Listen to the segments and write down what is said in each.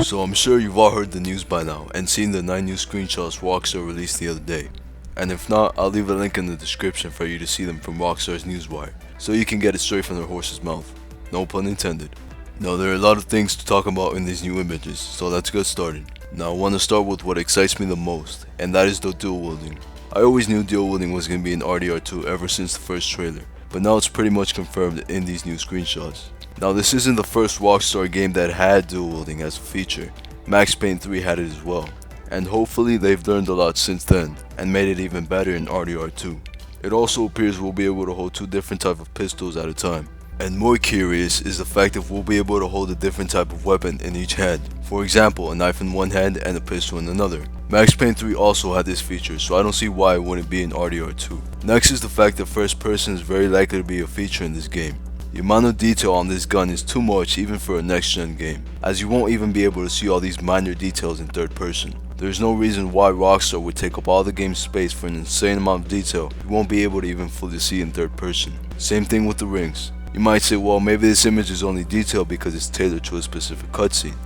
So I'm sure you've all heard the news by now and seen the 9 new screenshots Rockstar released the other day. And if not, I'll leave a link in the description for you to see them from Rockstar's newswire, so you can get it straight from their horse's mouth. No pun intended. Now there are a lot of things to talk about in these new images, so let's get started. Now I want to start with what excites me the most, and that is the dual wielding. I always knew dual wielding was going to be in RDR 2 ever since the first trailer, but now it's pretty much confirmed in these new screenshots. Now this isn't the first Rockstar game that had dual wielding as a feature. Max Payne 3 had it as well, and hopefully they've learned a lot since then and made it even better in RDR 2. It also appears we'll be able to hold 2 different types of pistols at a time. And more curious is the fact that we'll be able to hold a different type of weapon in each hand. For example, a knife in one hand and a pistol in another. Max Payne 3 also had this feature, so I don't see why it wouldn't be in RDR 2. Next is the fact that first person is very likely to be a feature in this game. The amount of detail on this gun is too much even for a next gen game, as you won't even be able to see all these minor details in third person. There's no reason why Rockstar would take up all the game's space for an insane amount of detail you won't be able to even fully see in third person. Same thing with the rings. You might say, well, maybe this image is only detailed because it's tailored to a specific cutscene.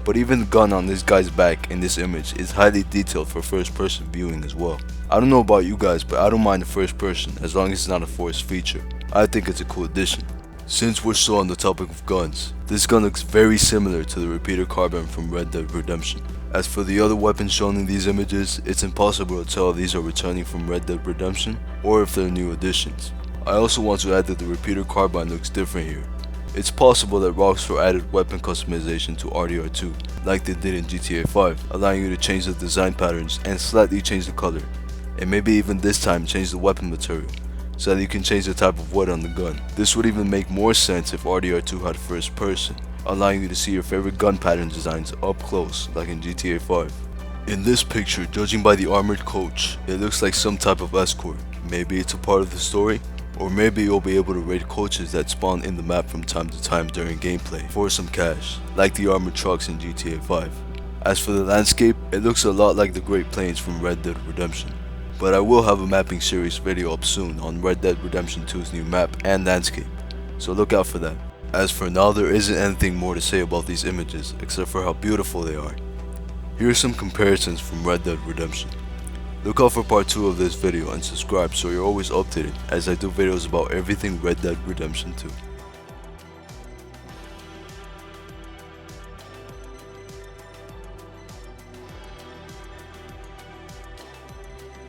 But even the gun on this guy's back in this image is highly detailed for first person viewing as well. I don't know about you guys, but I don't mind the first person as long as it's not a forced feature. I think it's a cool addition. Since we're still on the topic of guns, this gun looks very similar to the repeater carbine from Red Dead Redemption. As for the other weapons shown in these images, it's impossible to tell if these are returning from Red Dead Redemption or if they're new additions. I also want to add that the repeater carbine looks different here. It's possible that Rockstar added weapon customization to RDR 2, like they did in GTA 5, allowing you to change the design patterns and slightly change the color, and maybe even this time change the weapon material, so that you can change the type of wood on the gun. This would even make more sense if RDR 2 had first person, allowing you to see your favorite gun pattern designs up close like in GTA 5. In this picture, judging by the armored coach, it looks like some type of escort. Maybe it's a part of the story? Or maybe you'll be able to raid coaches that spawn in the map from time to time during gameplay for some cash, like the armored trucks in GTA 5. As for the landscape, it looks a lot like the Great Plains from Red Dead Redemption. But I will have a mapping series video up soon on Red Dead Redemption 2's new map and landscape, so look out for that. As for now, there isn't anything more to say about these images except for how beautiful they are. Here are some comparisons from Red Dead Redemption. Look out for part 2 of this video and subscribe so you're always updated as I do videos about everything Red Dead Redemption 2.